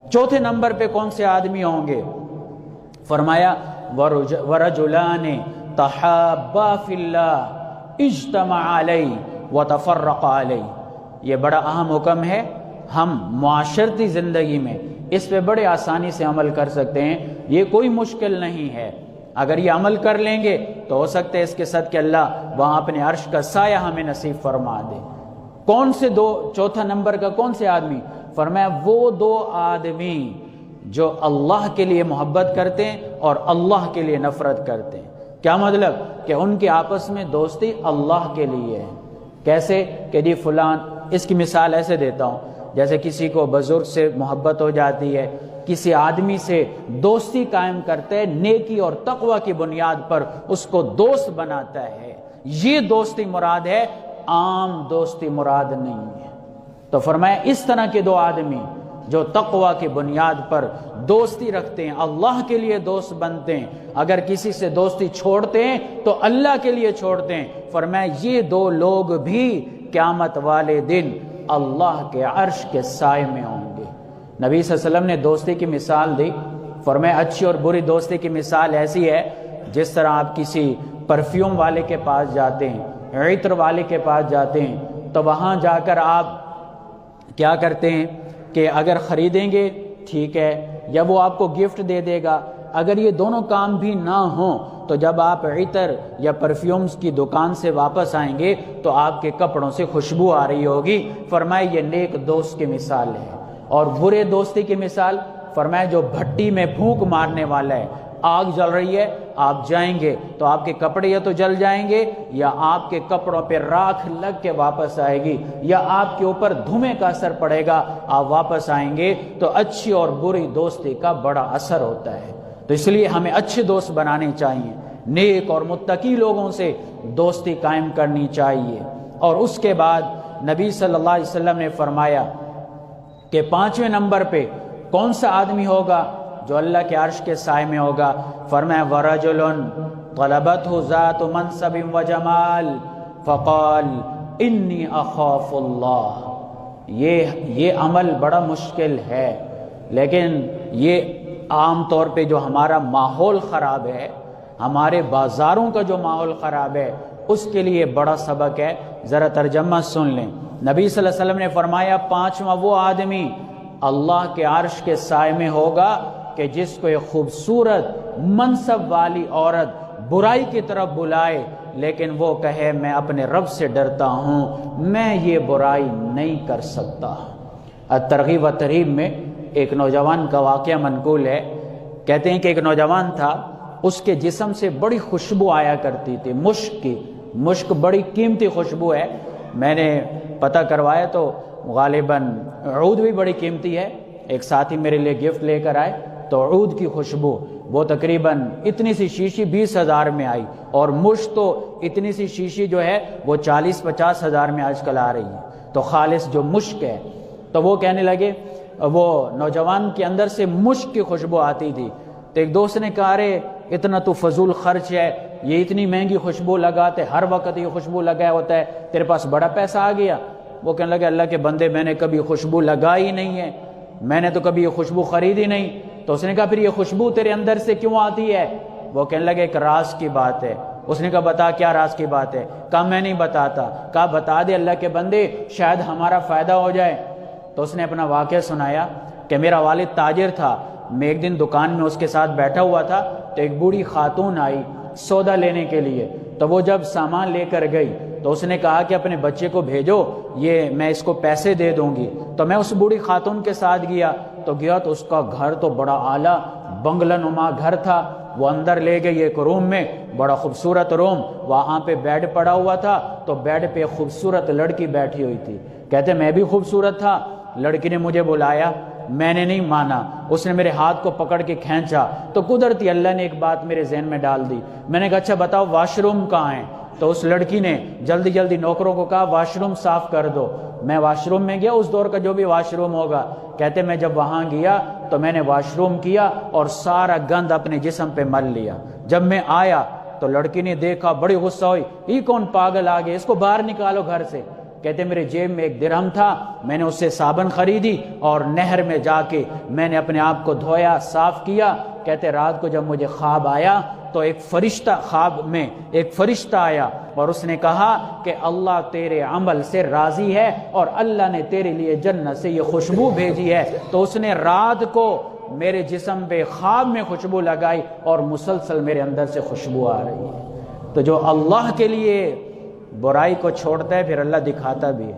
चौथे नंबर पे कौन से आदमी होंगे? फरमाया वरजुलान तहाब्बा फिल्लाह इज्तमा अलैहि व तफर्रक़ा अलैहि। ये बड़ा अहम हुक्म है, हम मुआशरती ज़िंदगी में इस पे बड़े आसानी से अमल कर सकते हैं, ये कोई मुश्किल नहीं है। अगर ये अमल कर लेंगे तो हो सकता है इसके सदके अल्लाह वहाँ अपने अर्श का साया हमें नसीब फरमा दे। कौन से दो, चौथा नंबर का कौन से आदमी? फरमाया वो दो आदमी जो अल्लाह के लिए मोहब्बत करते हैं और अल्लाह के लिए नफरत करते हैं। क्या मतलब? कि उनकी आपस में दोस्ती अल्लाह के लिए है। कैसे? कि जी फलान, इसकी मिसाल ऐसे देता हूँ, जैसे किसी को बुजुर्ग से मोहब्बत हो जाती है, किसी आदमी से दोस्ती कायम करते हैं, नेकी और तकवा की बुनियाद पर उसको दोस्त बनाता है, ये दोस्ती मुराद है, आम दोस्ती मुराद नहीं है। तो फरमाया इस तरह के दो आदमी जो तकवा की बुनियाद पर दोस्ती रखते हैं, अल्लाह के लिए दोस्त बनते हैं, अगर किसी से दोस्ती छोड़ते हैं तो अल्लाह के लिए छोड़ते हैं, फरमाया ये दो लोग भी क़यामत वाले दिन अल्लाह के अर्श के साए में होंगे। नबी सल्लल्लाहु अलैहि वसल्लम ने दोस्ती की मिसाल दी, फरमाया अच्छी और बुरी दोस्ती की मिसाल ऐसी है जिस तरह आप किसी परफ्यूम वाले के पास जाते हैं, इत्र वाले के पास जाते हैं, तो वहाँ जाकर आप क्या करते हैं कि अगर ख़रीदेंगे ठीक है, या वो आपको गिफ्ट दे देगा। अगर ये दोनों काम भी ना हो तो जब आप इत्र या परफ्यूम्स की दुकान से वापस आएंगे तो आपके कपड़ों से खुशबू आ रही होगी। फरमाया ये नेक दोस्त की मिसाल है। और बुरे दोस्ती की मिसाल, फरमाया जो भट्टी में फूंक मारने वाला है, आग जल रही है, आप जाएंगे तो आपके कपड़े या तो जल जाएंगे या आपके कपड़ों पे राख लग के वापस आएगी, या आपके ऊपर धुएं का असर पड़ेगा, आप वापस आएंगे। तो अच्छी और बुरी दोस्ती का बड़ा असर होता है। तो इसलिए हमें अच्छे दोस्त बनाने चाहिए, नेक और मुत्तकी लोगों से दोस्ती कायम करनी चाहिए। और उसके बाद नबी सल्लल्लाहु अलैहि वसल्लम ने फरमाया कि पांचवें नंबर पे कौन सा आदमी होगा जो अल्लाह के अर्श के साए में होगा? फरमाया वरजुलन तलबतहु ज़ातु मनसबिन व जमाल फ़क़ाल इन्नी अख़ाफ़ुल्लाह। ये अमल बड़ा मुश्किल है, लेकिन ये आम तौर पे जो हमारा माहौल ख़राब है, हमारे बाज़ारों का जो माहौल ख़राब है, उसके लिए बड़ा सबक है। ज़रा तर्जमा सुन लें। नबी सल्लल्लाहु अलैहि वसल्लम ने फरमाया पांचवा वो आदमी अल्लाह के अर्श के साए में होगा कि जिसको एक खूबसूरत मनसब वाली औरत बुराई की तरफ बुलाए, लेकिन वो कहे मैं अपने रब से डरता हूँ, मैं ये बुराई नहीं कर सकता। तरग़ीब व तरहीब में एक नौजवान का वाक़या मनक़ूल है। कहते हैं कि एक नौजवान था, उसके जिस्म से बड़ी खुशबू आया करती थी, मुश्क की। मुश्क बड़ी कीमती खुशबू है। मैंने पता करवाया तो गालिबन ऊद भी बड़ी कीमती है। एक साथी मेरे लिए गिफ्ट लेकर आए तो ऊद की खुशबू, वो तकरीबन इतनी सी शीशी 20,000 में आई, और मुश्क तो इतनी सी शीशी जो है वो 40-50 हज़ार में आजकल आ रही है। तो खालिस जो मुश्क है, तो वो कहने लगे, वो नौजवान के अंदर से मुश्क की खुशबू आती थी। तो एक दोस्त ने कहा अरे इतना तो फजूल खर्च है, ये इतनी महंगी खुशबू लगाते, हर वक्त ये खुशबू लगाया होता है, तेरे पास बड़ा पैसा आ गया। वो कहने लगे अल्लाह के बंदे मैंने कभी खुशबू लगाई नहीं है, मैंने तो कभी ये खुशबू खरीदी नहीं। तो उसने कहा फिर ये खुशबू तेरे अंदर से क्यों आती है? वो कहने लगे एक राज की बात है। उसने कहा बता क्या राज की बात है? कहा मैं नहीं बताता। कहा बता दे अल्लाह के बंदे, शायद हमारा फ़ायदा हो जाए। तो उसने अपना वाक़या सुनाया कि मेरा वालिद ताजिर था, मैं एक दिन दुकान में उसके साथ बैठा हुआ था, तो एक बूढ़ी खातून आई सौदा लेने के लिए। तो वो जब सामान लेकर गई तो उसने कहा कि अपने बच्चे को भेजो, ये मैं इसको पैसे दे दूंगी। तो मैं उस बूढ़ी खातून के साथ गया तो उसका घर तो बड़ा आला बंगलानुमा घर था। वो अंदर ले गई एक रूम में, बड़ा खूबसूरत रूम, वहाँ पे बेड पड़ा हुआ था। तो बेड पे खूबसूरत लड़की बैठी हुई थी। कहते मैं भी खूबसूरत था, लड़की ने मुझे बुलाया, मैंने नहीं माना, उसने मेरे हाथ को पकड़ के खींचा। तो कुदरती अल्लाह ने एक बात मेरे जहन में डाल दी। मैंने कहा अच्छा बताओ वाशरूम कहाँ है? तो उस लड़की ने जल्दी जल्दी नौकरों को कहा वाशरूम साफ कर दो। मैं वाशरूम में गया, उस दौर का जो भी वाशरूम होगा। कहते मैं जब वहाँ गया तो मैंने वाशरूम किया और सारा गंद अपने जिस्म पे मल लिया। जब मैं आया तो लड़की ने देखा, बड़ी गुस्सा हुई, ये कौन पागल आ गया, इसको बाहर निकालो घर से। کہتے میرے جیب میں ایک درہم تھا، میں نے اس سے صابن خریدی اور نہر میں جا کے میں نے اپنے آپ کو دھویا، صاف کیا۔ کہتے رات کو جب مجھے خواب آیا تو ایک فرشتہ، خواب میں ایک فرشتہ آیا اور اس نے کہا کہ اللہ تیرے عمل سے راضی ہے اور اللہ نے تیرے لیے جنت سے یہ خوشبو بھیجی ہے۔ تو اس نے رات کو میرے جسم پہ خواب میں خوشبو لگائی اور مسلسل میرے اندر سے خوشبو آ رہی ہے۔ تو جو اللہ کے لیے برائی کو چھوڑتا ہے پھر اللہ دکھاتا بھی ہے۔